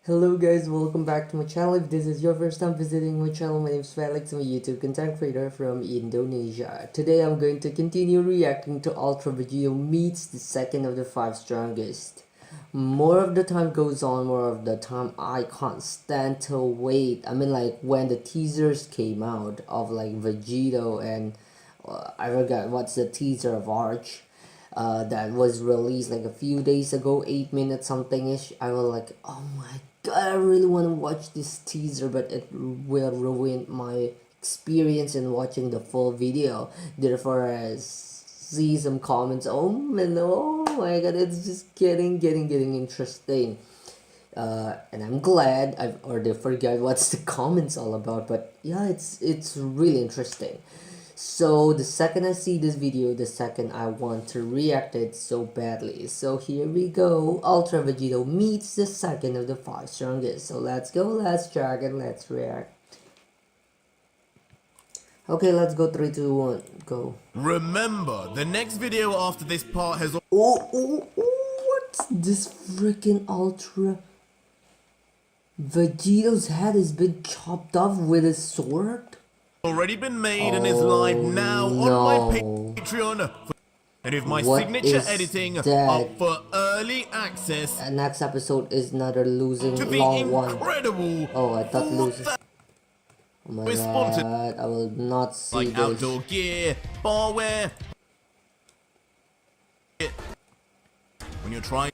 Hello guys, welcome back to my channel. If this is your first time visiting my channel, my name is Felix. I'm a YouTube content creator from Indonesia. Today I'm going to continue reacting to Ultra Vegito meets the second of the 5 strongest. More of the time goes on, more of the time I can't stand to wait. I mean, like when the teasers came out of like Vegito and I forgot what's the teaser of ARJ. That was released like a few days ago, 8 minutes something ish. I was like, oh my god, I really want to watch this teaser, but it will ruin my experience in watching the full video. Therefore, I see some comments. Oh man, oh my god, it's just getting interesting. And I'm glad I've already forgot what's the comments all about, but yeah, it's really interesting. So the second I see this video, the second I want to react it so badly. So here we go. Ultra Vegito meets the second of the 5 strongest. So let's go, let's check and let's react. Okay, let's go. 3, 2, 1, go. Remember, the next video after this part has Oh, what's this freaking Ultra Vegito's head has been chopped off with a sword? already been made and is live now on my Patreon. And with my signature editing up for early access. And next episode is another losing to the long incredible one. Oh, I thought losing. Oh my god, I will not see like this. Outdoor gear, barware. When you're trying,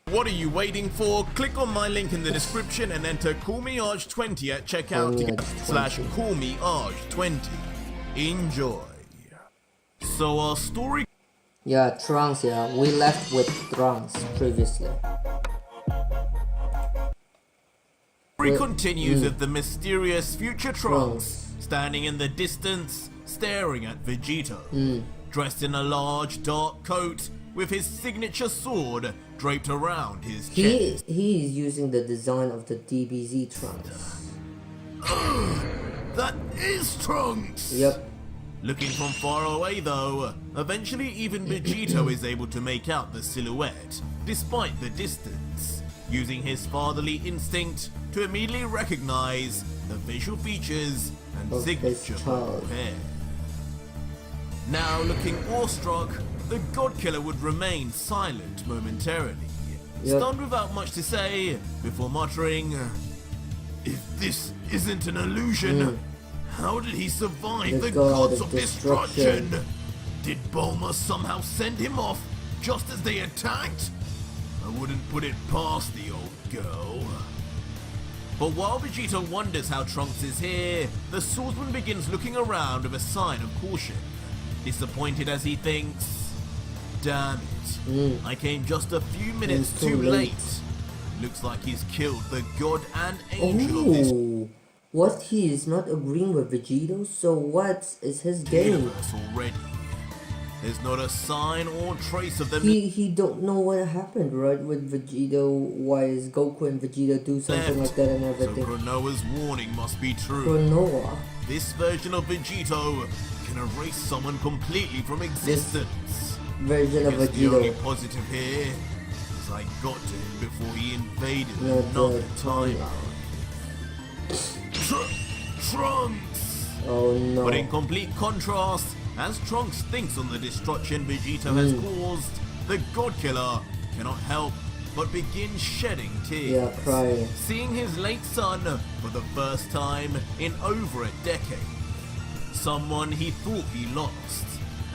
what are you waiting for? Click on my link in the description and enter Me ARJ 20 at checkout to get /Me ARJ 20. Enjoy. So our story. Yeah, Trunks. Yeah, we left with Trunks previously. Story continues with the mysterious future Trunks standing in the distance, staring at Vegito, dressed in a large dark coat with his signature sword draped around his chest. He is using the design of the DBZ Trunks. That is Trunks! Yep. Looking from far away though, eventually even Vegito is able to make out the silhouette, despite the distance, using his fatherly instinct to immediately recognize the facial features and signature of hair. Now looking awestruck, the God Killer would remain silent momentarily, stunned without much to say, before muttering, "If this isn't an illusion, how did he survive the gods of destruction? Did Bulma somehow send him off just as they attacked? I wouldn't put it past the old girl." But while Vegeta wonders how Trunks is here, the swordsman begins looking around with a sign of caution, disappointed as he thinks, "Damn it, I came just a few minutes too late. Looks like he's killed the god and angel of this." What, he is not agreeing with Vegito? So what is his game? Already. There's not a sign or trace of them. He don't know what happened, right, with Vegito. Why is Goku and Vegeta do something like that and everything? So Konoha's warning must be true. Konoha? This version of Vegito can erase someone completely from existence. Version of Vegito. The only positive here is I got to him before he invaded another timeline. Trunks! Oh no. But in complete contrast, as Trunks thinks on the destruction Vegito has caused, the God Killer cannot help but begin shedding tears. Yeah, crying. Seeing his late son for the first time in over a decade. Someone he thought he lost.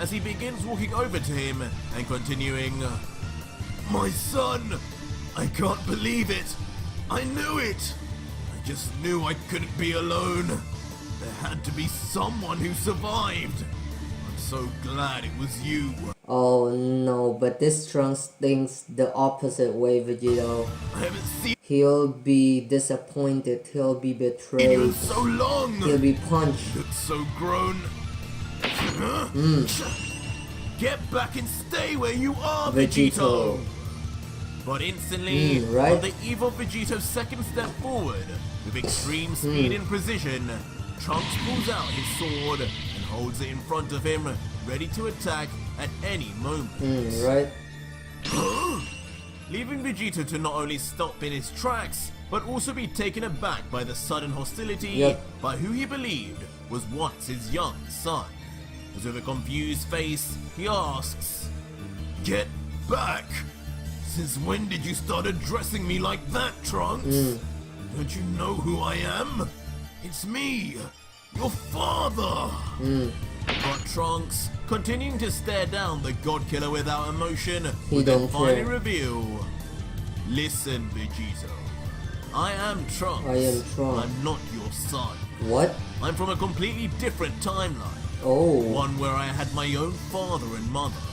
As he begins walking over to him and continuing, "My son! I can't believe it! I knew it! I just knew I couldn't be alone. There had to be someone who survived. I'm so glad it was you." Oh no, but this Trunks thinks the opposite way, Vegito. I haven't seen He'll be disappointed, he'll be betrayed. you in so long. He'll be punched. Look so grown. Get back and stay where you are, Vegito. But instantly, on the eve of Vegito's second step forward, with extreme speed and precision, Trunks pulls out his sword and holds it in front of him, ready to attack at any moment. Right? leaving Vegeta to not only stop in his tracks, but also be taken aback by the sudden hostility by who he believed was once his young son. As with a confused face, he asks, "Get back! Since when did you start addressing me like that, Trunks? Don't you know who I am? It's me, your father!" But Trunks, continuing to stare down the God Killer without emotion, would then finally reveal, "Listen, Vegito. I am Trunks. I am Trunks. I'm not your son. What? I'm from a completely different timeline. Oh. One where I had my own father and mother.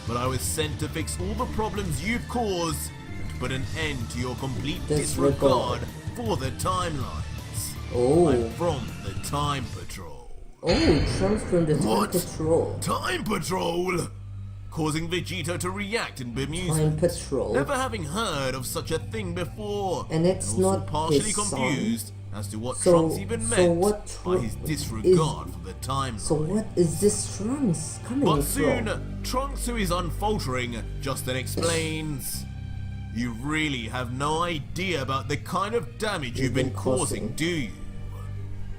But I was sent to fix all the problems you've caused and to put an end to your complete disregard for the timelines. Oh. I'm from the Time Patrol." Oh, Trunks from the Time Patrol. Time Patrol? Causing Vegito to react in bemusement. Time Patrol. Never having heard of such a thing before. And it's also not partially his confused son. as to what Trunks even meant by his disregard for the timeline. So what is this Trunks coming But from? soon, Trunks, who is unfaltering, just then explains, "You really have no idea about the kind of damage you've been causing, do you?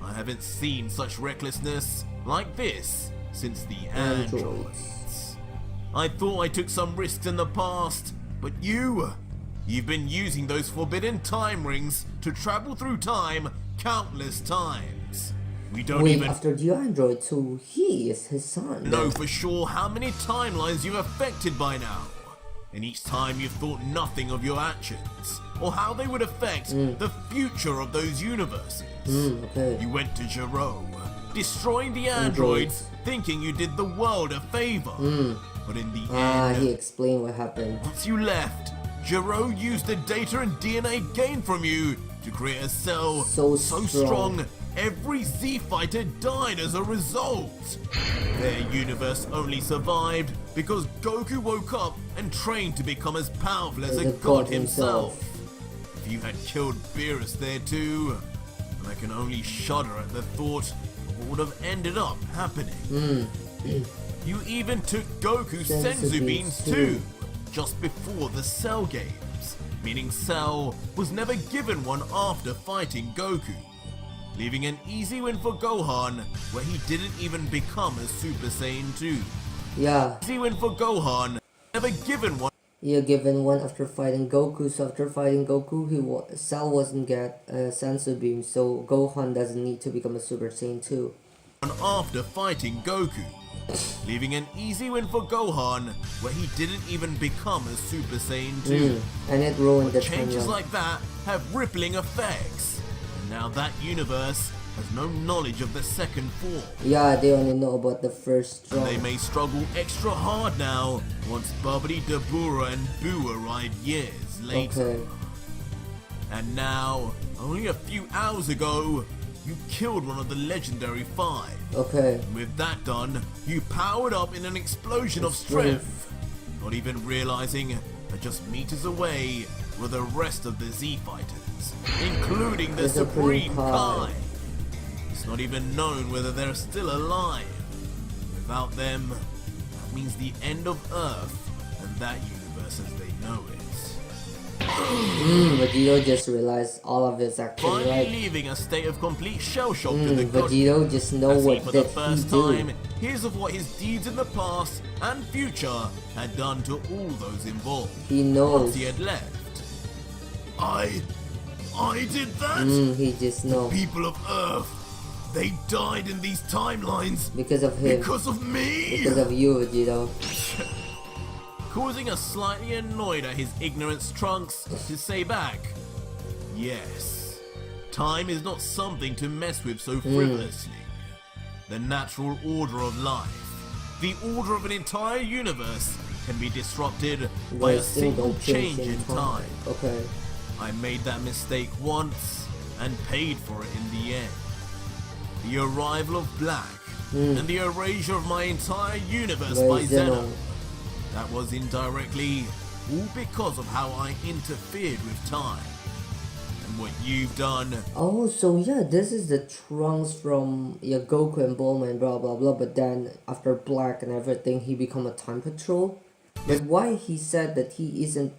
I haven't seen such recklessness like this since the androids. I thought I took some risks in the past, but you've been using those forbidden time rings to travel through time countless times. We don't Wait, even after the android, so he is his son. know for sure how many timelines you've affected by now. And each time you've thought nothing of your actions, or how they would affect the future of those universes. Okay. You went to Gero, destroying the androids, thinking you did the world a favor. But in the end, he explained what happened. once you left, Gero used the data and DNA gained from you to create a cell So strong every Z fighter died as a result. Their universe only survived because Goku woke up and trained to become as powerful as a god himself. If you had killed Beerus there too, and I can only shudder at the thought of what would have ended up happening. You even took Goku's senzu beans too, just before the Cell games, meaning Cell was never given one after fighting Goku, leaving an easy win for Gohan, where he didn't even become a Super Saiyan 2. Yeah. Easy win for Gohan, never given one. Yeah, given one after fighting Goku. So after fighting Goku, Cell wasn't get a sensu beam, so Gohan doesn't need to become a Super Saiyan 2. After fighting Goku, leaving an easy win for Gohan, where he didn't even become a Super Saiyan 2. And it ruined the Changes timeline. like that have rippling effects. And now that universe has no knowledge of the second form. Yeah, they only know about the first strong. They may struggle extra hard now once Babidi, Dabura and Boo arrive years later. Okay. And now, only a few hours ago, you killed one of the legendary 5. Okay. And with that done, you powered up in an explosion of strength. Not even realizing that just meters away were the rest of the Z fighters, including the Supreme Kai. It's not even known whether they're still alive. Without them, that means the end of Earth and that universe as they know it. Vegito just realized all of this actually, Finally right? leaving a state of complete shell shock to the god. Vegito just know As he, what for did the first he do. time, hears of what his deeds in the past and future had done to all those involved. He knows. Once he had left. I did that? He just know. People of Earth, they died in these timelines Because of him. because of me. Because of you, Vegito. Causing us slightly annoyed at his ignorance, Trunks to say back, yes, time is not something to mess with so frivolously. The natural order of life, the order of an entire universe, can be disrupted by a single change in time. Okay. I made that mistake once and paid for it in the end. The arrival of Black and the erasure of my entire universe by Zeno. That was indirectly all because of how I interfered with time. And what you've done. Oh, so yeah, this is the Trunks from Goku and Bulma and blah blah blah, but then after Black and everything, he become a Time Patrol. But why he said that he isn't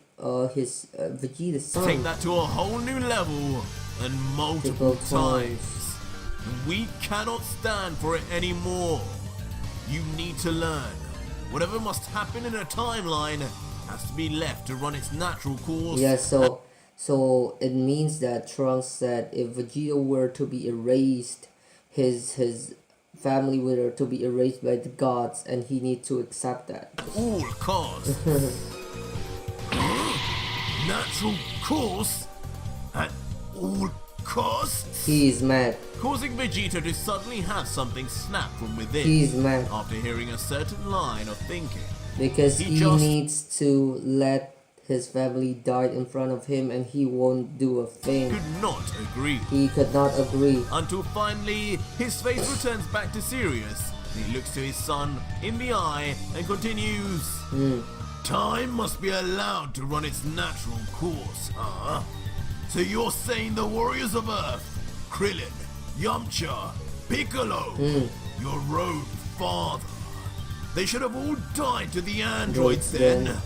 his Vegeta's son. Take that to a whole new level and multiple times. We cannot stand for it anymore. You need to learn. Whatever must happen in a timeline has to be left to run its natural course. Yeah, so it means that Trunks said if Vegeta were to be erased, his family were to be erased by the gods, and he needs to accept that. All costs. Natural course at all costs. He's mad. Causing Vegeta to suddenly have something snap from within. He's mad after hearing a certain line of thinking. Because he needs to let his family die in front of him, and he won't do a thing. Could not agree. He could not agree. Until finally, his face returns back to serious. And he looks to his son in the eye and continues. Time must be allowed to run its natural course, huh? So you're saying the warriors of Earth, Krillin, Yamcha, Piccolo, your rogue father, they should have all died to the androids then.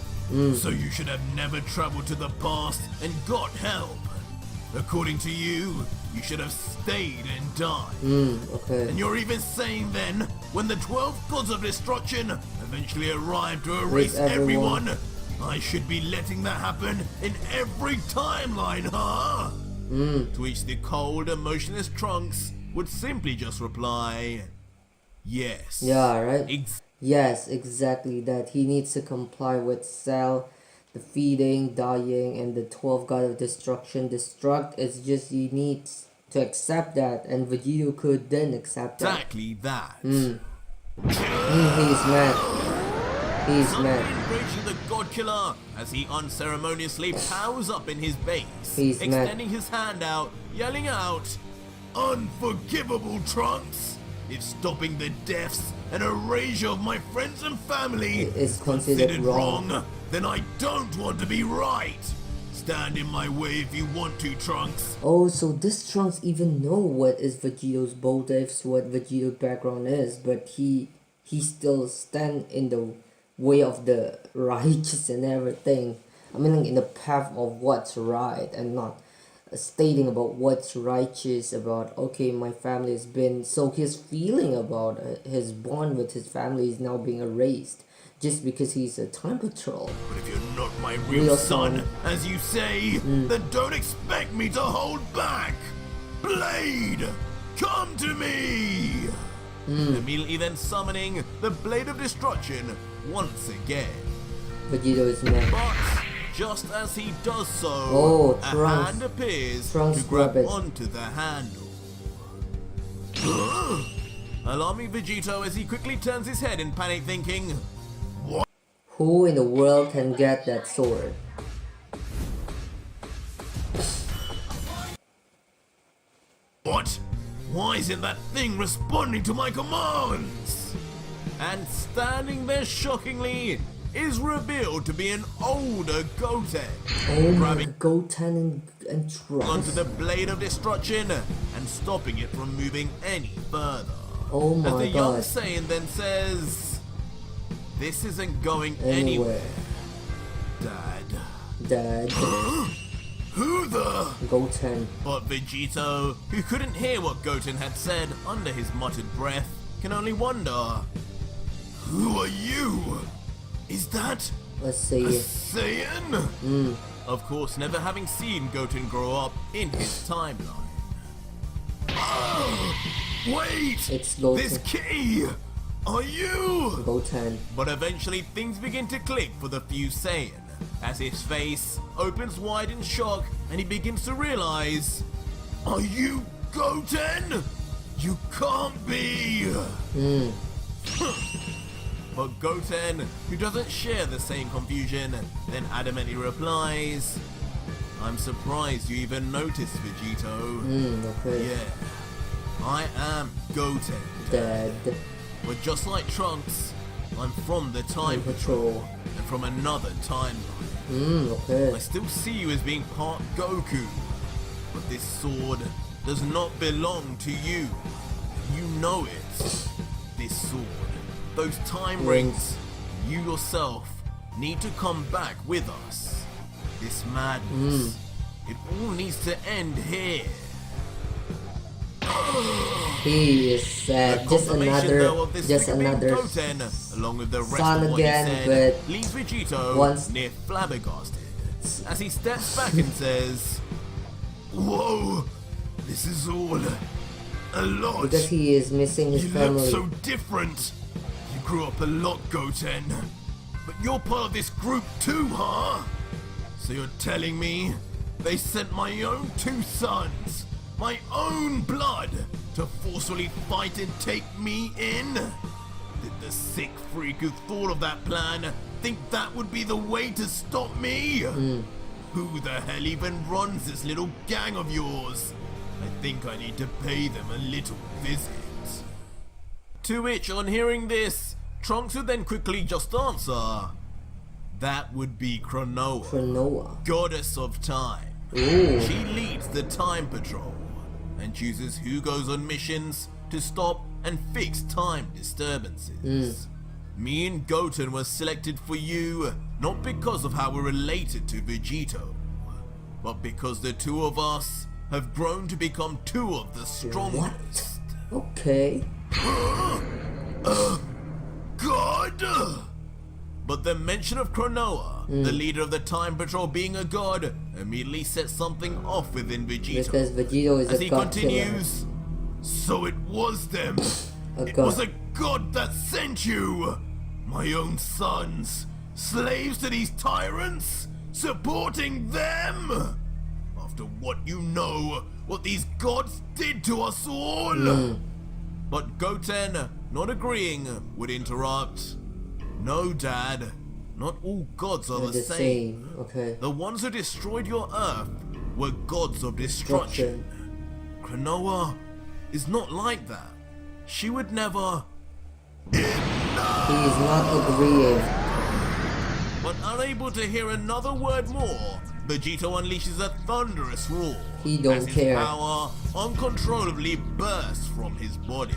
So you should have never traveled to the past and got help. According to you, you should have stayed and died. Okay. And you're even saying then, when the 12 gods of destruction eventually arrive to erase everyone, I should be letting that happen in every timeline, huh? To which the cold, emotionless Trunks would simply just reply, yes. Yeah, right? Yes, exactly that. He needs to comply with Cell, the feeding, dying, and the 12 god of destruction. Destruct is just he needs to accept that, and Vegito could then accept that. Exactly that. He's mad. He's mad. Embracing the God Killer as he unceremoniously powers up in his base, He's extending his hand out, yelling out, "Unforgivable, Trunks! If stopping the deaths and erasure of my friends and family is considered wrong, then I don't want to be right. Stand in my way if you want to, Trunks." Oh, so this Trunks even know what is Vegito's motives, what Vegito's background is, but he still stand in the way of the righteous and everything. I mean, like, in the path of what's right, and not stating about what's righteous, about okay, my family has been, so his feeling about his bond with his family is now being erased just because he's a time patrol. But if you're not my real son, as you say, then don't expect me to hold back. Blade, come to me. Immediately then summoning the Blade of Destruction once again. Vegito is mad. But just as he does so, a hand appears to grab onto the handle. Alarming Vegito as he quickly turns his head in panic, thinking, what? Who in the world can get that sword? What? Why isn't that thing responding to my commands? And standing there shockingly is revealed to be an older Goten. Oh my, Goten and Trunks onto the Blade of Destruction and stopping it from moving any further. Oh my god. As the young Saiyan then says, "This isn't going anywhere, Dad." Who the? Goten. But Vegito, who couldn't hear what Goten had said under his muttered breath, can only wonder, who are you? Is that Let's see. a Saiyan? Of course, never having seen Goten grow up in his timeline. Wait! It's Goten. This key! Are you? Goten. But eventually things begin to click for the fused Saiyan, as his face opens wide in shock and he begins to realize, are you Goten? You can't be! But Goten, who doesn't share the same confusion, then adamantly replies, "I'm surprised you even noticed, Vegito. Okay. Yeah, I am Goten, Dad. But just like Trunks, I'm from the Time Patrol, and from another timeline. Okay. I still see you as being part Goku, but this sword does not belong to you. You know it. This sword, those time rings, you yourself need to come back with us. this madness. It all needs to end here. He is just another Goten, along with the rest son of what again, he said, but leaves Vegito once- near flabbergasted as he steps back and says, "Whoa, this is all a lot. because he is missing his You family. look so different. You grew up a lot, Goten. But you're part of this group too, huh? So you're telling me they sent my own two sons, my own blood, to forcefully fight and take me in? Did the sick freak who thought of that plan think that would be the way to stop me? Who the hell even runs this little gang of yours? I think I need to pay them a little visit." To which, on hearing this, Trunks would then quickly just answer, "That would be Cronoa, goddess of time. Ooh. She leads the time patrol and chooses who goes on missions to stop and fix time disturbances. Me and Goten were selected for you not because of how we're related to Vegito, but because the two of us have grown to become two of the strongest." Okay. God! But the mention of Cronoa, the leader of the Time Patrol being a god, immediately sets something off within Vegito. Because Vegito is As a he god killer. continues, "So it was them. It god. was a god that sent you. My own sons, slaves to these tyrants, supporting them. After what you know, what these gods did to us all." But Goten, not agreeing, would interrupt. "No, Dad. Not all gods are They're the the same. same. Okay. The ones who destroyed your Earth were gods of destruction. Cronoa is not like that. She would never..." He is not agreeing. But unable to hear another word more, Vegito unleashes a thunderous roar. He don't as his care. power uncontrollably bursts from his body.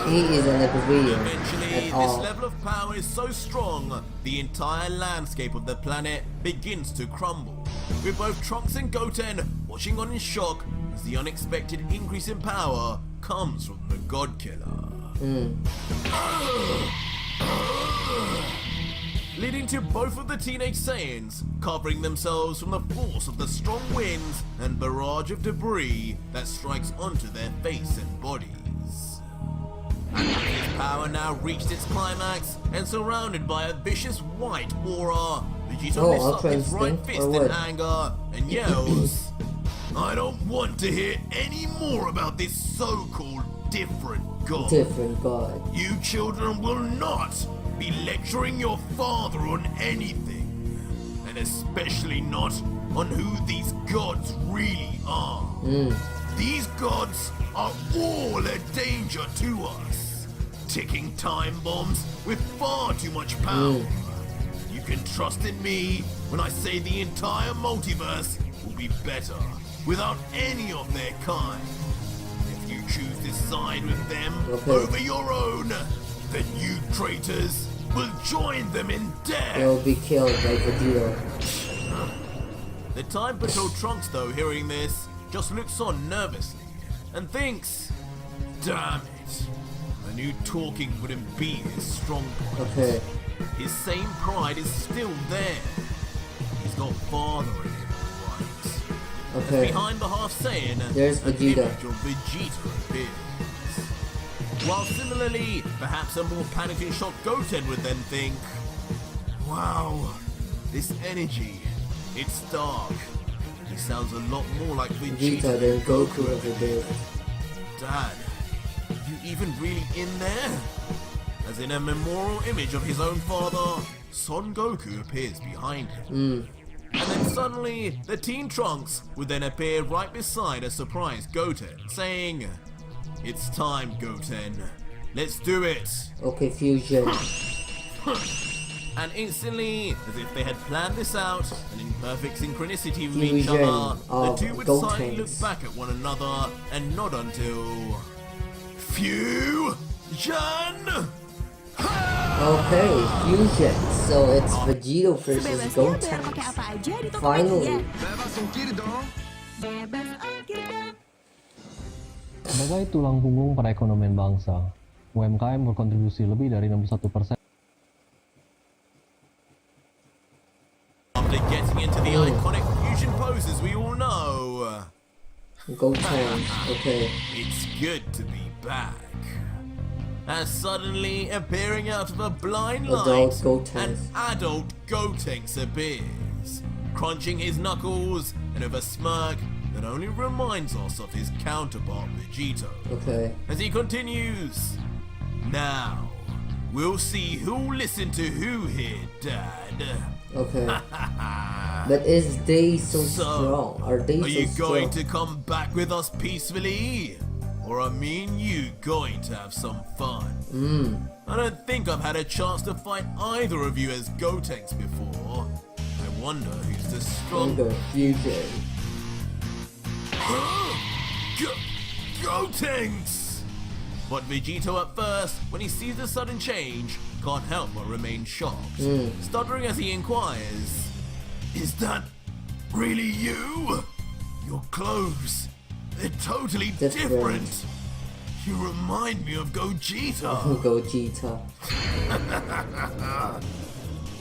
He isn't agreeing Eventually, at this all. level of power is so strong, the entire landscape of the planet begins to crumble, with both Trunks and Goten watching on in shock as the unexpected increase in power comes from the God Killer. Leading to both of the teenage Saiyans covering themselves from the force of the strong winds and barrage of debris that strikes onto their face and bodies. And with his power now reached its climax and surrounded by a vicious white aura, Vegito lifts up Ultra his right Instinct, fist or in what? anger and yells, "I don't want to hear any more about this so-called different god. Different god. You children will not be lecturing your father on anything, and especially not on who these gods really are. These gods are all a danger to us, ticking time bombs with far too much power. You can trust in me when I say the entire multiverse will be better without any of their kind. If you choose to side with them over your own, then you traitors will join them in death." They'll be killed by Vegito. The Time Patrol Trunks, though, hearing this, just looks on nervously and thinks, "Damn it, I knew talking wouldn't be his strong point. Okay. His same pride is still there. He's got father in him, right?" Okay. Behind the half Saiyan, There's an Vegeta. image of Vegeta appears. While similarly, perhaps a more panicked and shocked Goten would then think, "Wow, this energy, it's dark. He sounds a lot more like Vegeta Vegeta than Goku ever did." Dad, you even really in there?" As in a memorial image of his own father, Son Goku appears behind him. And then suddenly, the Teen Trunks would then appear right beside a surprised Goten, saying, "It's time, Goten. Let's do it." Okay, fusion. And instantly, as if they had planned this out, and in perfect synchronicity with each Fusion other, the of two would Gotens. silently look back at one another and nod until... Fusion! Okay, fusion. So it's Vegito versus Sebebasnya Goku. biar pakai apa aja di Tokopedia. Finally. Bebas ongkir dong. Sebagai tulang punggung perekonomian bangsa, UMKM berkontribusi lebih dari 61%. After getting into the iconic fusion poses we all know, Goten. Okay. it's good to be back. As suddenly appearing out of a blind Adult light, Gotenks. an adult Gotenks appears, crunching his knuckles and with a smirk that only reminds us of his counterpart Vegito. Okay. As he continues, now we'll see who listened to who here, Dad. Okay. But is they so So, strong? Are they are so you strong? going to come back with us peacefully? Or are me and you going to have some fun? I don't think I've had a chance to fight either of you as Gotenks before. I wonder who's the Stronger stronger. fusion. Gotenks! But Vegito at first, when he sees the sudden change, can't help but remain shocked, stuttering as he inquires, "Is that really you? Your clothes, they're totally Different. different. You remind me of Gogeta." Gogeta.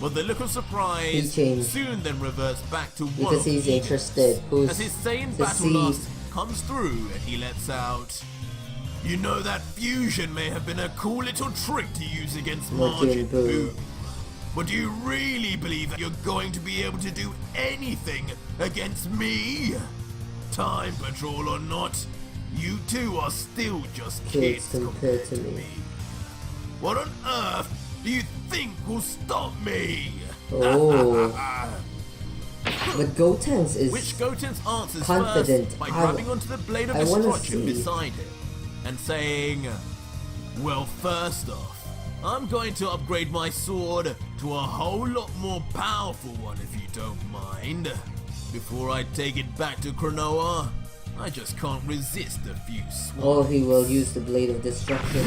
But the look of He surprise changed. soon then reverts back to one Because of he's eagerness, interested. Who's as his Saiyan to battle see- lust comes through and he lets out, "You know that fusion may have been a cool little trick to use against Majin Majin Buu. Buu. But do you really believe that you're going to be able to do anything against me? Time Patrol or not, you two are still just Kids kids compared compared to to me. me. What on earth do you think will stop me?" Oh. But Gotenks is Which Gotenks answers confident. first by I- grabbing onto the blade of I wanna destruction see. beside him and saying, "Well, first off, I'm going to upgrade my sword to a whole lot more powerful one if you don't mind. Before I take it back to Cronoa, I just can't resist a few swats." Oh, he will use the blade of destruction.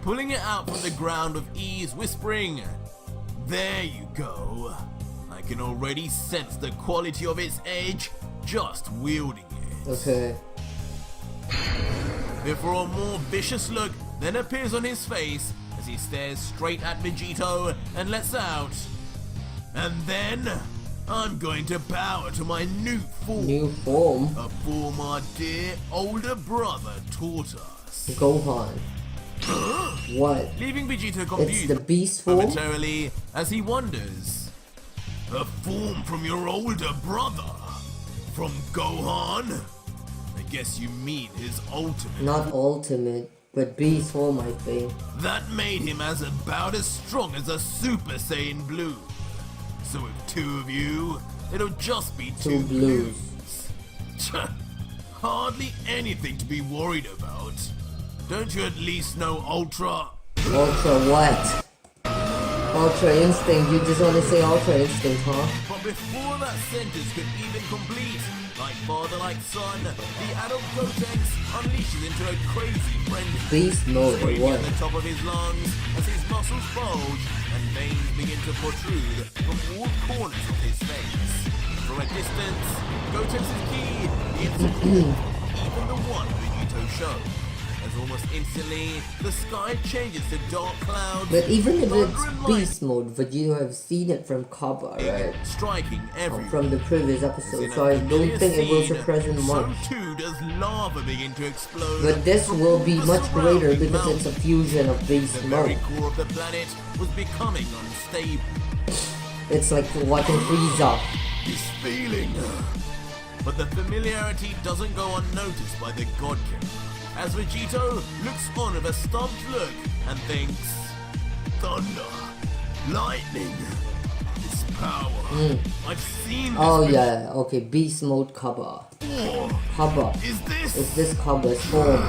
Pulling it out from the ground with ease, whispering, "There you go. I can already sense the quality of its edge just wielding it." Okay. Before a more vicious look then appears on his face as he stares straight at Vegito and lets out, "And then I'm going to power to my new form. New form. A form our dear older brother taught us." Gohan. What? Leaving Vegito It's confused the beast form? momentarily as he wonders, "A form from your older brother? From Gohan? I guess you mean his ultimate. Not ultimate, but beast form, I think. That made him as about as strong as a Super Saiyan Blue. So with two of you, it'll just be Two two blues. blues. Hardly anything to be worried about. Don't you at least know Ultra?" Ultra what? Ultra Instinct, you just want to say Ultra Instinct, huh? But before that sentence could even complete, like father, like son, the adult Gotenks unleashes into a crazy frenzy. Beast mode or Screaming what? at the top of his lungs as his muscles bulge and veins begin to protrude from all corners of his face. From a distance, Gotenks' ki, the instant, even the one Vegito showed. As almost instantly, the sky changes to dark clouds. But even if thunder it's and lightning beast mode, Vegito have seen it from Kappa, right? striking everywhere. From the previous In episode, a so I don't familiar think it will scene, surprise him so much. too does lava begin to explode. But this from will all be the much greater surrounding because it's a mountains. fusion of The beast very mode. core of the planet was becoming unstable. It's like watching Frieza. This feeling. But the familiarity doesn't go unnoticed by the God Killer, as Vegito looks on with a stumped look and thinks, "Thunder, lightning, this power. I've seen this Oh before. yeah, okay, beast mode Kappa. Kappa. Is this? Is this Kappa's form?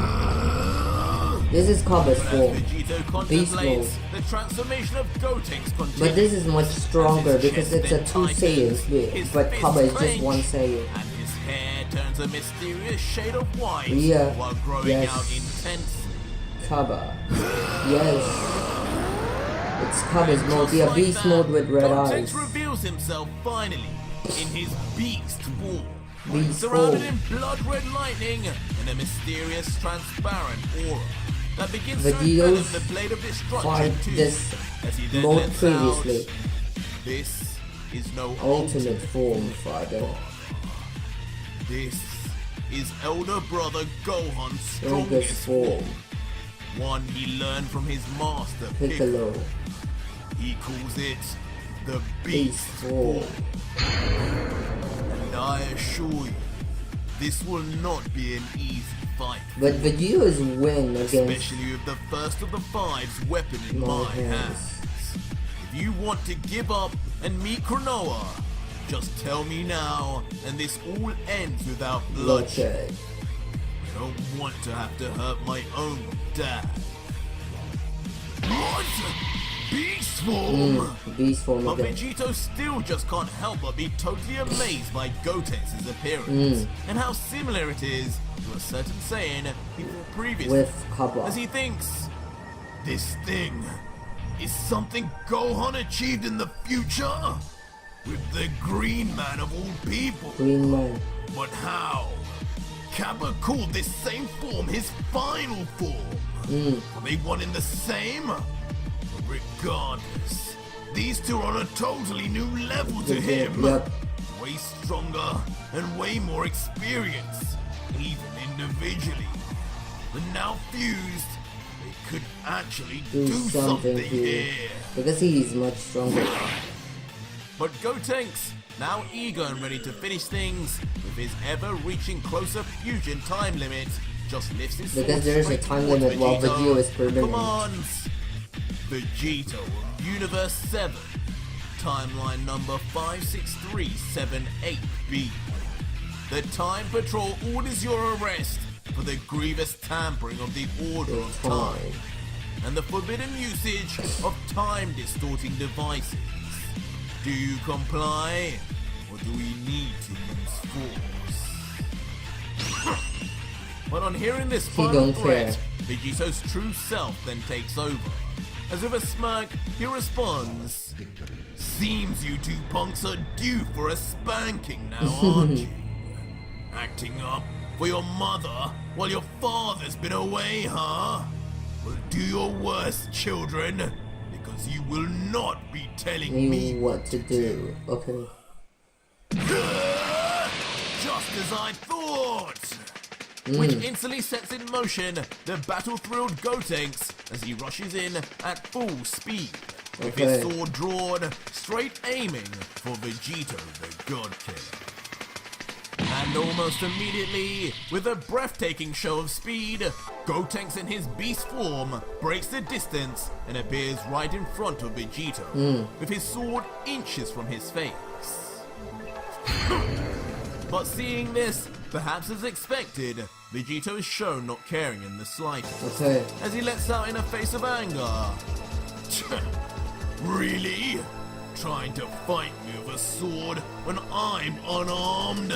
This is Kappa's As form. Vegito Beast contemplates mode. the transformation of Gotenks continues. But this is much stronger As his because chest it's a then 2 tightens, Saiyans, his but fists Kappa is just clench, 1 Saiyan. and his hair turns a mysterious shade of white Yeah, while growing yes. out intense. Kappa. Yes. It's Kami's mode, Just yeah, like beast that, mode with red eyes. Gotenks reveals himself finally in his beast form, Beast surrounded form. in blood-red lightning and a mysterious transparent aura that begins to Vegito's envelop the blade of destruction fight too, this as he then mode lets out, previously. "This is no Ultimate form, father. This is elder brother Gohan's Strongest strongest form. one he learned from his master Piccolo. He calls it the Beast Beast form. And I assure you, this will not be an easy fight, But Vegito's win against especially with the first of the five's weapon in my my hands. hands. If you want to give up and meet Kronoa, just tell me now, and this all ends without bloodshed. bloodshed. I don't want to have to hurt my own dad. What? Beast form? Beast form But again. Vegito still just can't help but be totally amazed by Gotenks' appearance and how similar it is to a certain Saiyan he fought previously, With Kaba. as he thinks, this thing is something Gohan achieved in the future with the Green Man of all people. Green Man. But how? Kappa called this same form his final form. Are they one in the same? Regardless, these two are on a totally new level to him. Yep. Way stronger and way more experienced, even individually. But now fused, they could actually Do do something here. here. Because he's much stronger. But Gotenks, now eager and ready to finish things, with his ever-reaching closer fusion time limit, just lifts his sword Because there's a straight time towards limit while Vegito is and permanent. commands Vegito of Universe 7, timeline number 56378B. The Time Patrol orders your arrest for the grievous tampering of the Order of Time and the forbidden usage of time-distorting devices. Do you comply, or do we need to use force? But on hearing this final don't threat, care. Vegito's true self then takes over. As with a smirk, he responds, "Seems you two punks are due for a spanking now, aren't you? Acting up for your mother while your father's been away, huh? Well, do your worst, children, because you will not be telling me Knew what to do. Okay. Just as I thought! Which instantly sets in motion the battle-thrilled Gotenks as he rushes in at full speed, with his Okay. sword drawn, straight aiming for Vegito the God Killer. And almost immediately, with a breathtaking show of speed, Gotenks in his beast form breaks the distance and appears right in front of Vegito, with his sword inches from his face. But seeing this, perhaps as expected, Vegito is shown not caring in the slightest, Okay. as he lets out in a face of anger. Really? Trying to fight me with a sword when I'm unarmed?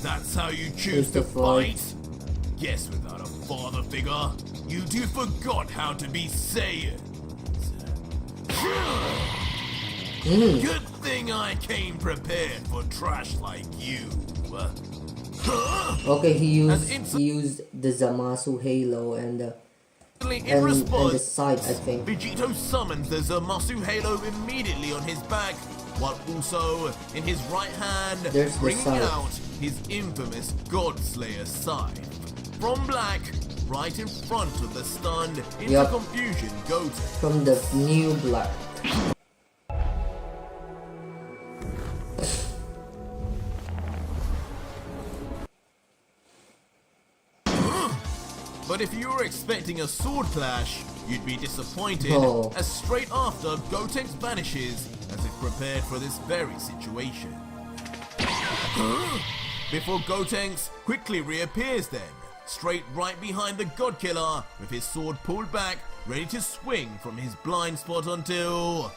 That's how you choose to fight? Guess without a father figure, you two forgot how to be Saiyans. Good thing I came prepared for trash like you. Okay, he used As the Zamasu Halo and In the response, sight, I think. Vegito summons the Zamasu Halo immediately on his back, while also in his right hand There's the bringing sight. out his infamous Godslayer scythe. From black, right in front of the stunned, into Yup. confusion Goten. From the new black. But if you were expecting a sword clash, you'd be disappointed, Oh. as straight after, Gotenks vanishes as if prepared for this very situation. Before Gotenks quickly reappears then, straight right behind the God Killer, with his sword pulled back, ready to swing from his blind spot until...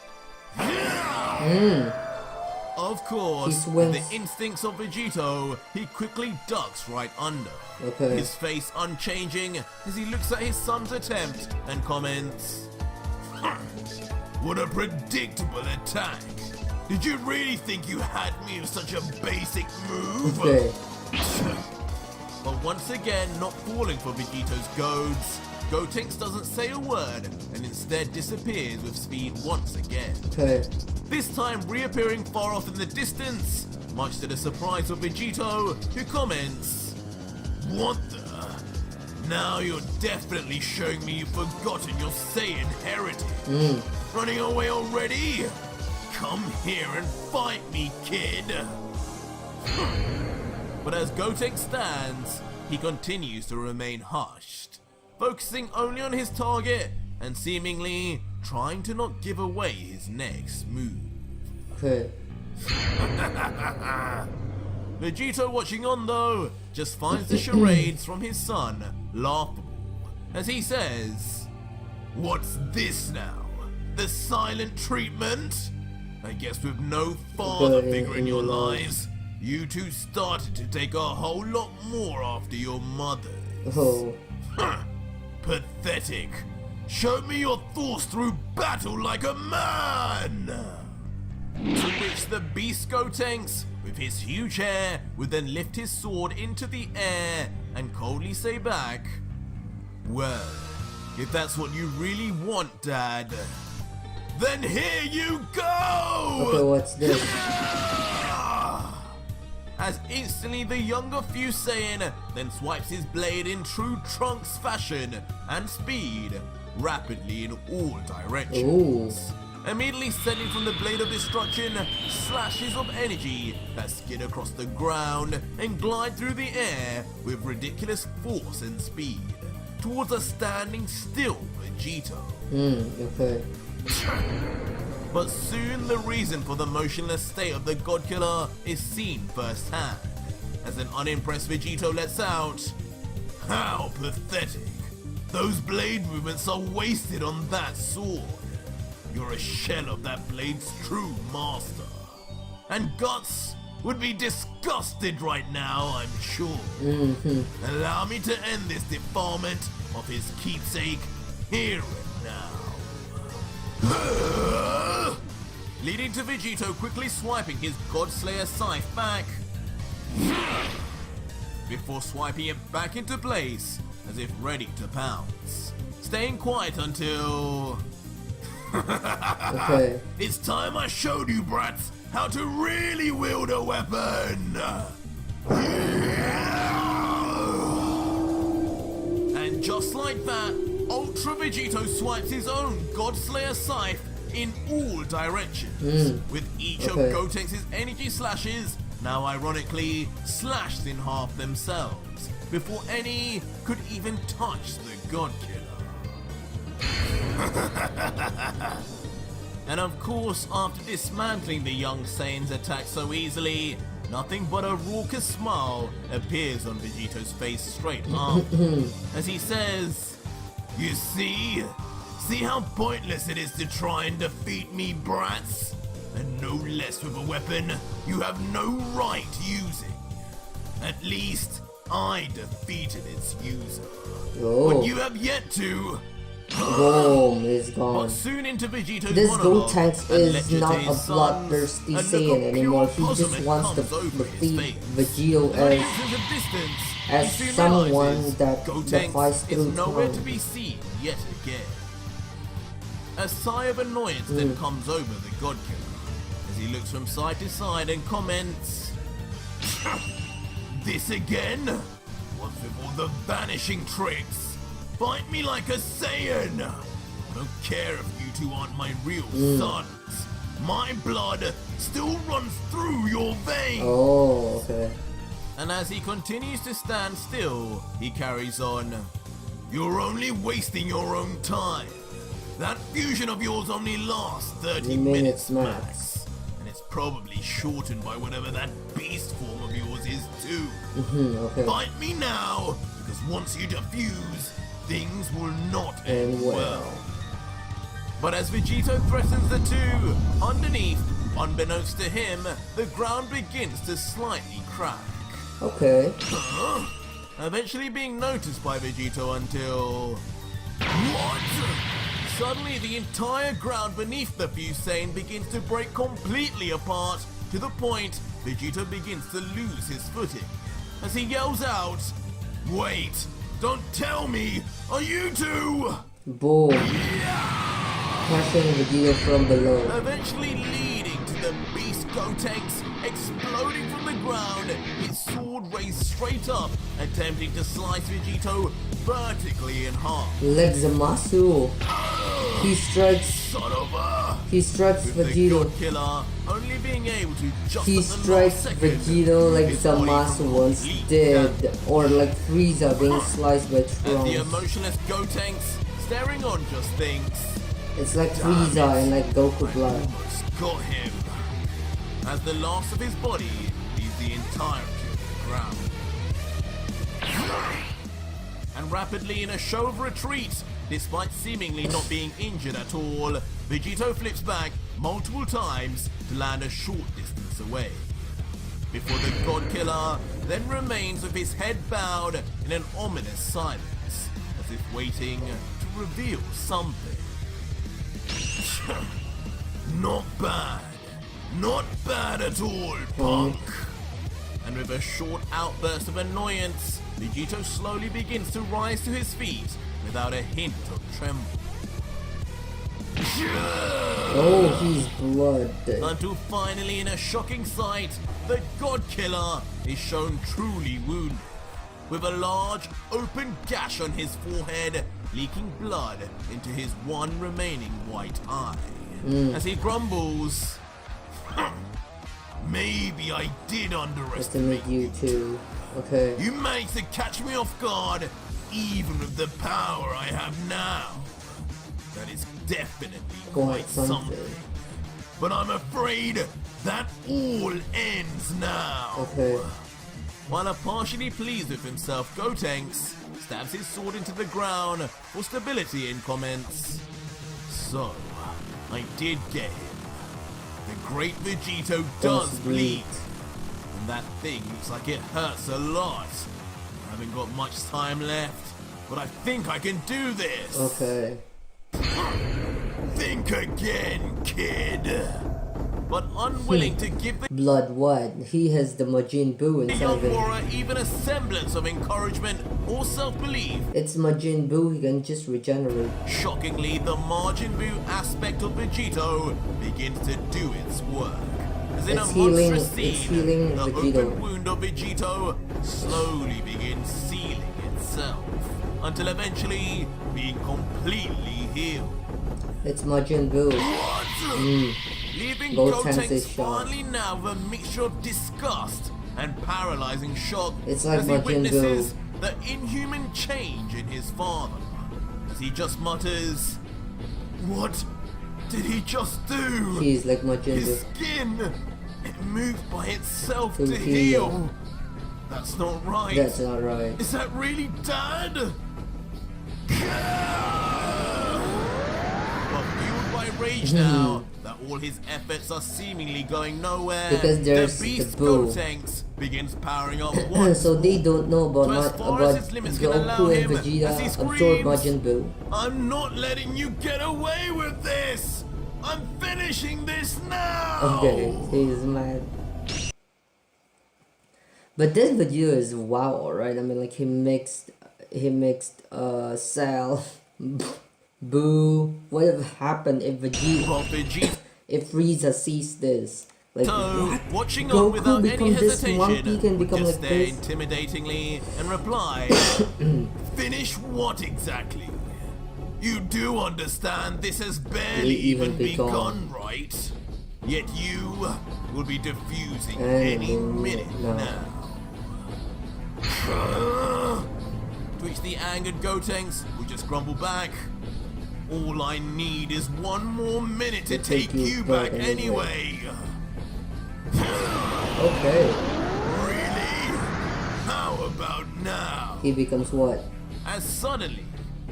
Of course, He with swings. the instincts of Vegito, he quickly ducks right under. Okay. His face unchanging as he looks at his son's attempt and comments, What a predictable attack. Did you really think you had me with such a basic move? Okay. But once again, not falling for Vegito's goads, Gotenks doesn't say a word and instead disappears with speed once again. Okay. This time reappearing far off in the distance, much to the surprise of Vegito, who comments, "What the? Now you're definitely showing me you've forgotten your Saiyan heritage. Running away already? Come here and fight me, kid." But as Gotenks stands, he continues to remain hushed, focusing only on his target and seemingly trying to not give away his next move. Okay. Vegito, watching on though, just finds the charades from his son laughable as he says, "What's this now? The silent treatment? I guess with no father figure in your lives, you two started to take a whole lot more after your mothers. Oh. Pathetic. Show me your thoughts through battle like a man." To which the beast Gotenks, with his huge hair, would then lift his sword into the air and coldly say back, "Well, if that's what you really want, Dad, then here you go!" Okay, what's this? As instantly the younger Fuse Saiyan then swipes his blade in true Trunks fashion and speed, rapidly in all directions. Ooh. Immediately sending from the blade of destruction slashes of energy that skid across the ground and glide through the air with ridiculous force and speed towards a standing still Vegito. Okay. But soon the reason for the motionless state of the God Killer is seen firsthand, as an unimpressed Vegito lets out, "How pathetic. Those blade movements are wasted on that sword. You're a shell of that blade's true master. And Guts would be disgusted right now, I'm sure. Allow me to end this defilement of his keepsake here and now." Leading to Vegito quickly swiping his Godslayer scythe back, before swiping it back into place as if ready to pounce. Staying quiet until... Okay. It's time I showed you brats how to really wield a weapon! And just like that, Ultra Vegito swipes his own Godslayer scythe in all directions, with each of Okay. Gotenks' energy slashes now ironically slashed in half themselves, before any could even touch the God Killer. And of course, after dismantling the young Saiyan's attack so easily, nothing but a raucous smile appears on Vegito's face straight after, as he says, "You see? See how pointless it is to try and defeat me, brats? And no less with a weapon you have no right using. At least, I defeated its user. Oh. But you have yet to." Boom, he's But gone. soon into Vegito's This monologue, Gotenks and is lecture not to a his bloodthirsty sons, a look Saiyan of anymore. pure He just puzzlement wants to comes over his defeat face. Vegito Running as into the distance, as he soon someone realizes that Gotenks defies is through nowhere time. to be seen yet again. A sigh of annoyance then comes over the God Killer as he looks from side to side and comments, "This again? What's with all the vanishing tricks? Fight me like a Saiyan! I don't care if you two aren't my real sons. My blood still runs through your veins." Oh, okay. And as he continues to stand still, he carries on, "You're only wasting your own time. That fusion of yours only lasts 30 minutes max. And it's probably shortened by whatever that beast form of yours is too. Okay. Fight me now, because once you defuse, things will not end And well." But as Vegito threatens the two, underneath, unbeknownst to him, the ground begins to slightly crack. Okay. Eventually being noticed by Vegito until... What? Suddenly, the entire ground beneath the Fusane begins to break completely apart, to the point Vegito begins to lose his footing. As he yells out, "Wait, don't tell me, are you two?" Boom. Crushing Vegito from below. Eventually leading to the beast Gotenks exploding from the ground, its sword raised straight up, attempting to slice Vegito vertically in half. Like Zamasu. He strikes Son of a... Vegito. The God Killer only being able to just He at the last strikes second, Vegito like his body Zamasu once complete did, damage. or like Frieza being sliced by As the Trunks. emotionless Gotenks staring on just thinks, It's like Frieza and like Goku blood. almost got him. As the last of his body leaves the entirety of the ground. And rapidly in a show of retreat, despite seemingly not being injured at all, Vegito flips back multiple times to land a short distance away. Before the God Killer then remains with his head bowed in an ominous silence, as if waiting to reveal something. Not bad. Not bad at all, punk. And with a short outburst of annoyance, Vegito slowly begins to rise to his feet without a hint of tremble. Oh, he's blood. Until finally, in a shocking sight, the God Killer is shown truly wounded, with a large open gash on his forehead, leaking blood into his one remaining white eye. As he grumbles, "Maybe I did underestimate Estimate you too. Okay. You managed to catch me off guard, even with the power I have now. That is definitely quite something. But I'm afraid that all ends now." Okay. While partially pleased with himself, Gotenks stabs his sword into the ground for stability and comments, "So, I did get him. The great Vegito does bleed. And that thing looks like it hurts a lot. I haven't got much time left, but I think I can do this." Okay. "Think again, kid." But unwilling to give the Blood what? He has the Majin Buu inside young of him. warrior even a semblance of encouragement or self-belief, It's Majin Buu, he can just regenerate. shockingly, the Majin Buu aspect of Vegito begins to do its work. As in It's a healing- monstrous it's scene, healing the Vegito. open wound of Vegito slowly begins sealing itself, until eventually being completely healed. It's Majin Buu. Leaving Both Gotenks chances shot. finally now with a mixture of disgust and paralyzing shock It's like as he Majin witnesses the inhuman change in his father. As he just mutters, "What did he just do? He's like Majin His Buu. skin, it moved by itself To to heal. heal. That's not right. That's not right. Is that really Dad?" But fueled by rage now, that all his efforts are seemingly going nowhere, Because there's the beast the Buu. Gotenks begins powering up once So they don't know about So as far as his limits can allow Goku and him, Vegeta as he absorb screams, Majin Buu. "I'm not letting you get away with this! I'm finishing this now!" Okay, he's mad. But this Vegeta is wow, right? I mean, like he mixed Cell, Boo. What would have happened if But Vegeta, if Frieza sees this? Like what? watching Goku on without any become this monkey hesitation, can would become just like stare this? intimidatingly and reply, "Finish what exactly? You do understand this has barely even begun, right? Yet you will be diffusing any minute no. now." To which the angered Gotenks will just grumble back, "All I need is one more minute to take you back anyway." Okay, Really? How about now? he becomes what? As suddenly,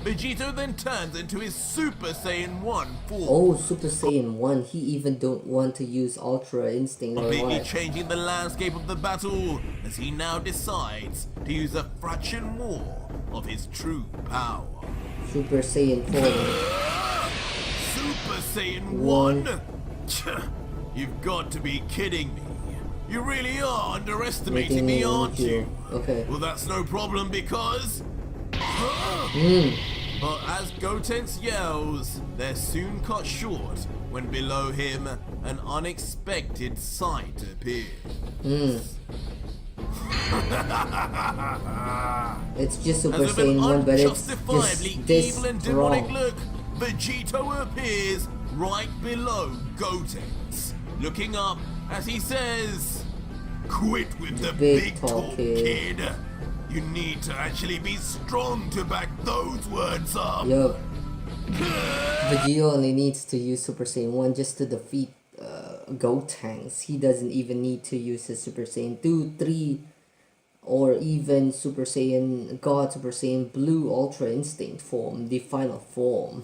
Vegito then turns into his Super Saiyan 1 form, Oh, Super Saiyan 1. He even don't want to use Ultra Instinct or completely what? changing the landscape of the battle as he now decides to use a fraction more of his true power. Super Saiyan 4. Saiyan One. 1? You've got to be kidding me. You really are underestimating me, aren't you? Okay. Well, that's no problem because... But as Gotenks yells, they're soon cut short when below him an unexpected sight appears. It's just Super As with an Saiyan 1, but it's unjustifiably just this evil and demonic strong. look, Vegito appears right below Gotenks, looking up as he says, "Quit with the big talk, kid. You need to actually be strong to back those words up." Yup. Vegito only needs to use Super Saiyan 1 just to defeat Gotenks. He doesn't even need to use his Super Saiyan 2, 3, or even Super Saiyan God, Super Saiyan Blue Ultra Instinct form, the final form.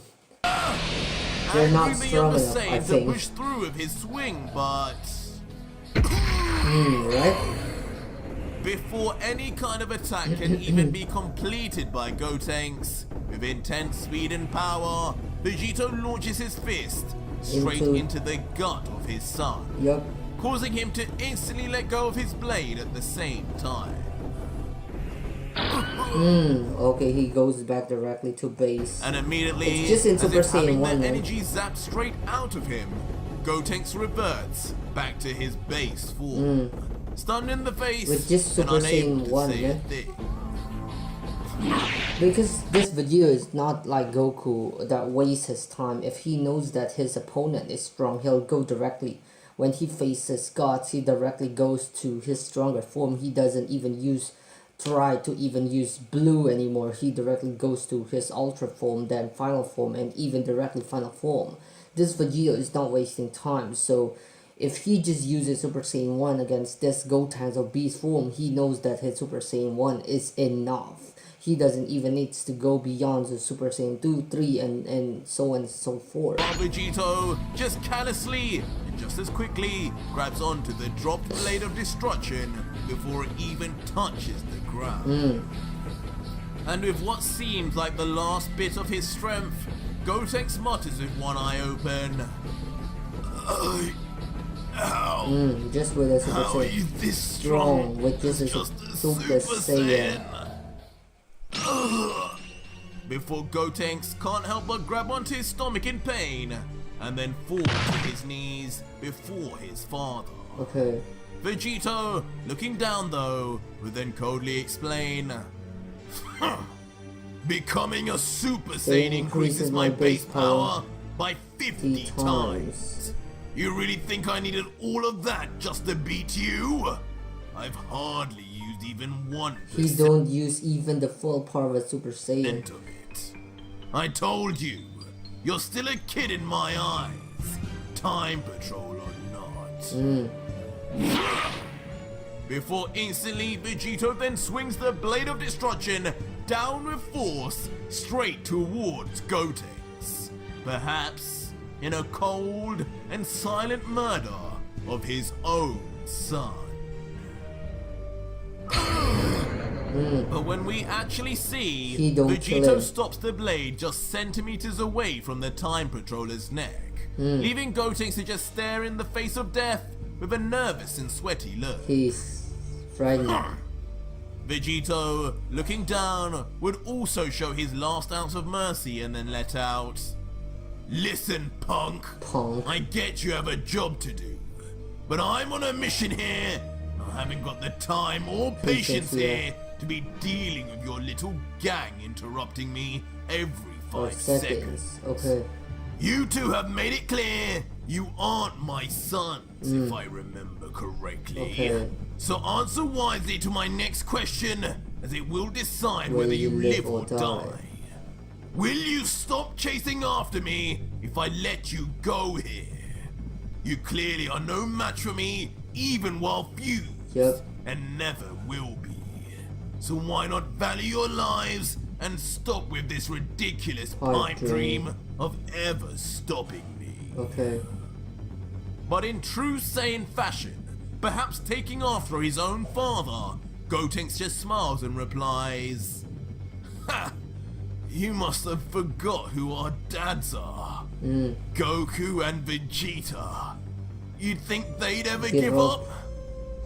They're not Angry strong the enough, I Saiyan to think. push through with his swing, but Right? before any kind of attack can even be completed by Gotenks, with intense speed and power, Vegito launches his fist straight into the gut of his son, Yup. causing him to instantly let go of his blade at the same time. Okay, he goes back directly to base. And immediately, It's just in as Super if having Saiyan 1, the right? energy zapped straight out of him, Gotenks reverts back to his base form, stunned in the face With just and Super unable Saiyan to 1, say yeah? a thing. Because this Vegeta is not like Goku that wastes his time. If he knows that his opponent is strong, he'll go directly. When he faces gods, he directly goes to his stronger form. He doesn't even try to use blue anymore. He directly goes to his ultra form, then final form, and even directly final form. This Vegeta is not wasting time, so if he just uses Super Saiyan 1 against this Gotenks or Beast form, he knows that his Super Saiyan 1 is enough. He doesn't even need to go beyond the Super Saiyan 2, 3, and so on and so forth. While Vegito just callously and just as quickly grabs onto the dropped blade of destruction before it even touches the ground. And with what seems like the last bit of his strength, Gotenks mutters with one eye open, "How? Just with a Super How are you Saiyan this strong with just a Super Saiyan." Before Gotenks can't help but grab onto his stomach in pain and then fall to his knees before his father. Okay. Vegito, looking down though, would then coldly explain, "Becoming a Super Saiyan increases my base power by 50 times. You really think I needed all of that just to beat you? I've hardly used even 1% He don't use even the full power of a Super Saiyan. of it. I told you, you're still a kid in my eyes, Time Patrol or not." Before instantly, Vegito then swings the Blade of Destruction down with force straight towards Gotenks, perhaps in a cold and silent murder of his own son. But when we actually see, He don't kill Vegito him. stops the blade just centimeters away from the Time Patroller's neck, leaving Gotenks to just stare in the face of death with a nervous and sweaty look. He's frightened. Vegito, looking down, would also show his last ounce of mercy and then let out, "Listen, punk. Punk. I get you have a job to do, but I'm on a mission here. I haven't got the time or patience here to be dealing with your little gang interrupting me every Or 5 seconds. seconds. Okay. You two have made it clear you aren't my sons, if I remember correctly. Okay. So answer wisely to my next question, as it will decide Whether whether you you live live or or die. die. Will you stop chasing after me if I let you go here? You clearly are no match for me, even while fused, Yep. and never will be. So why not value your lives and stop with this ridiculous pipe dream of ever stopping me? Okay. But in true Saiyan fashion, perhaps taking after his own father, Gotenks just smiles and replies, "Ha! You must have forgot who our dads are. Goku and Vegeta. You'd think they'd ever Give give up. up?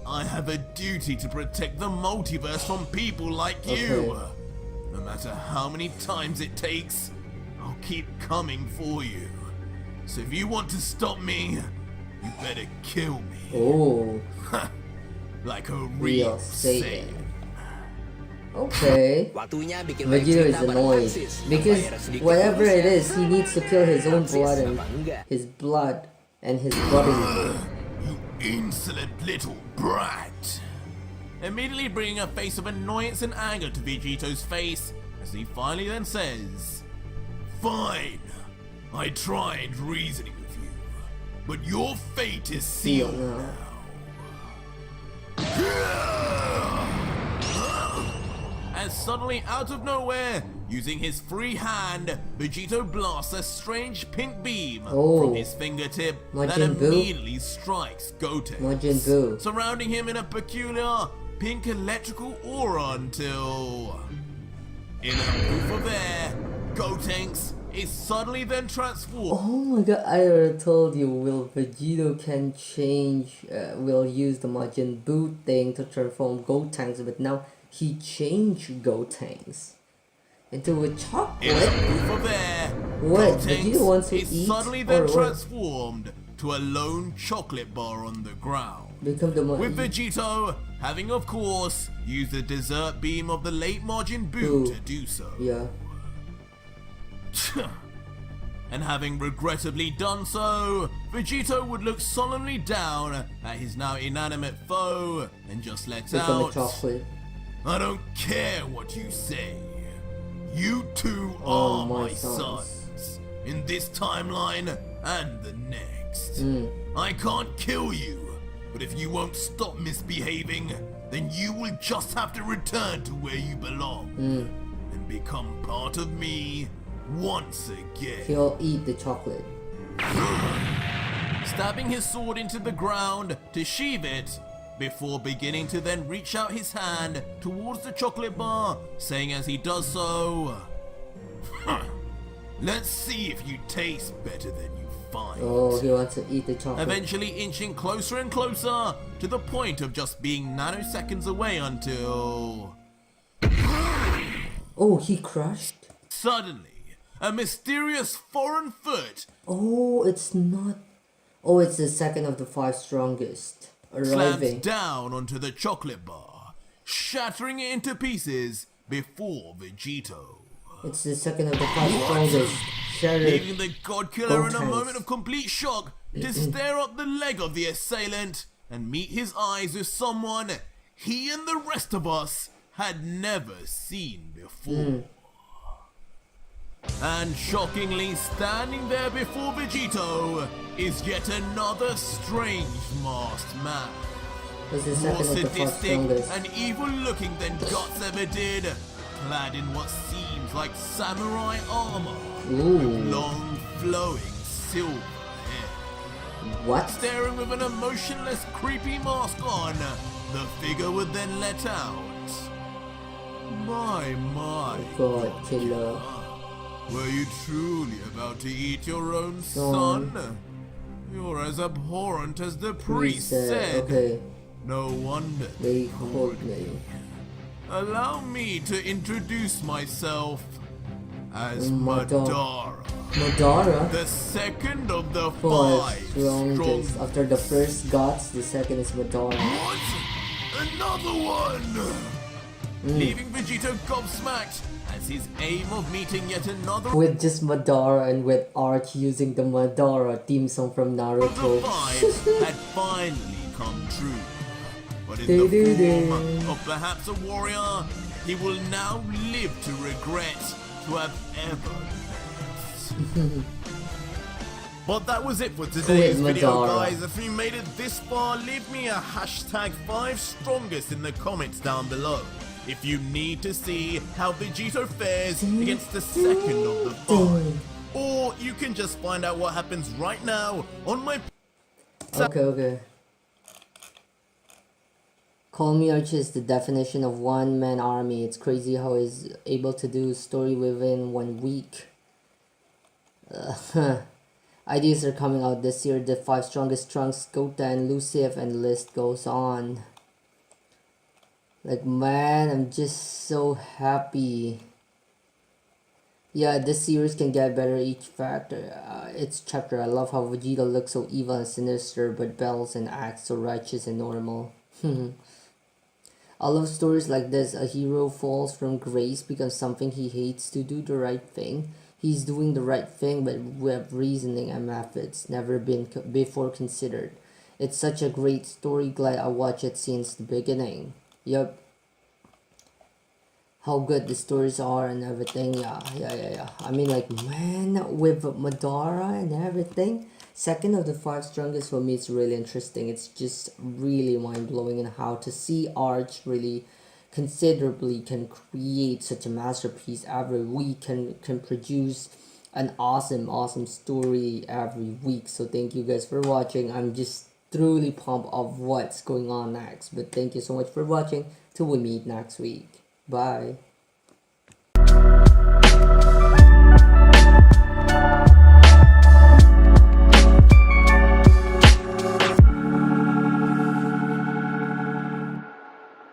I have a duty to protect the multiverse from people like you. Okay. No matter how many times it takes, I'll keep coming for you. So if you want to stop me, you better kill me. Oh, Like a real real Saiyan. Saiyan. Okay. Waktunya bikin Vegito is cerita pada annoying Francis. because Bayar sedikit whatever bonus it ya. is, he needs to kill his own Francis, blood and apa enggak? his blood and his brother. You insolent little brat. Immediately bringing a face of annoyance and anger to Vegito's face as he finally then says, "Fine, I tried reasoning with you, but your fate is sealed now. now." And suddenly, out of nowhere, using his free hand, Vegito blasts a strange pink beam Oh. from his fingertip that Majin Buu. immediately strikes Goten, Majin Buu. surrounding him in a peculiar pink electrical aura until, in a poof of air, Gotenks is suddenly then transformed. Oh my god, I already told you, Will Vegito can change, will use the Majin Buu thing to transform Gotenks, but now he changed Gotenks into a In a chocolate. poof of air, What, Gotenks Vegito wants to is eat suddenly or then what? transformed to a lone chocolate bar on the ground. Become the With Vegito having, of course, used the dessert beam of the late Majin Buu Buu. to do so. Yeah. And having regrettably done so, Vegito would look solemnly down at his now inanimate foe and just let Become a out, chocolate. "I don't care what you say. You two Oh, are my my sons. sons. In this timeline and the next. Mm. I can't kill you, but if you won't stop misbehaving, then you will just have to return to where you belong and become part of me once again." He'll eat the chocolate. Stabbing his sword into the ground to sheath it, before beginning to then reach out his hand towards the chocolate bar, saying as he does so, "Let's see if you taste better than you find." Oh, he wants to eat the chocolate. Eventually inching closer and closer to the point of just being nanoseconds away until Oh, he crushed? suddenly a mysterious foreign foot Oh, it's not. Oh, it's the second of the 5 strongest slams arriving. down onto the chocolate bar, shattering it into pieces before Vegito, It's the second of the 5 strongest. Shattered. leaving the God Killer in a Gotenks. moment of complete shock to stare up the leg of the assailant and meet his eyes with someone he and the rest of us had never seen before. And shockingly standing there before Vegito is yet another strange masked man. It's the More second of the 5 sadistic strongest. and evil looking than Guts ever did, clad in what seems like samurai armor, Ooh. long flowing silver hair. What? Staring with an emotionless, creepy mask on, the figure would then let out, My God, killer. were you truly about to eat your own Son. son? You're as abhorrent as the priest Priest said. okay. No wonder. They called me. Allow me to introduce myself as Madara. Madara, Madara? the second of the 5 five strongest. strong. After the first gods, the second is Madara. What? Another one! Leaving Vegito gobsmacked as his aim of meeting yet another With just Madara and with Arch using the Madara theme song from of the Naruto. five had finally come true. But in the form of perhaps a warrior, he will now live to regret to have ever met. But that was it for today's Quit video, Madara. guys. If you made it this far, leave me a hashtag 5 strongest in the comments down below. If you need to see how Vegito fares against the second of the 5. Or you can just find out what happens right now on my Okay. Call Me ARJ is the definition of one-man army. It's crazy how he's able to do story within 1 week. Ideas are coming out this year. The 5 strongest trunks, Gogeta and Lucif, and the list goes on. Like, man, I'm just so happy. Yeah, this series can get better each factor. Its chapter. I love how Vegeta looks so evil and sinister, but bells and acts so righteous and normal. I love stories like this. A hero falls from grace because something he hates to do the right thing. He's doing the right thing, but with reasoning and methods never been before considered. It's such a great story. Glad I watched it since the beginning. Yup. How good the stories are and everything. Yeah. I mean, like, man, with Madara and everything. Second of the 5 strongest for me, it's really interesting. It's just really mind-blowing, and how to see ARJ really considerably can create such a masterpiece every week, can produce an awesome story every week. So thank you guys for watching. I'm just truly pumped of what's going on next. But thank you so much for watching. Till we meet next week. Bye.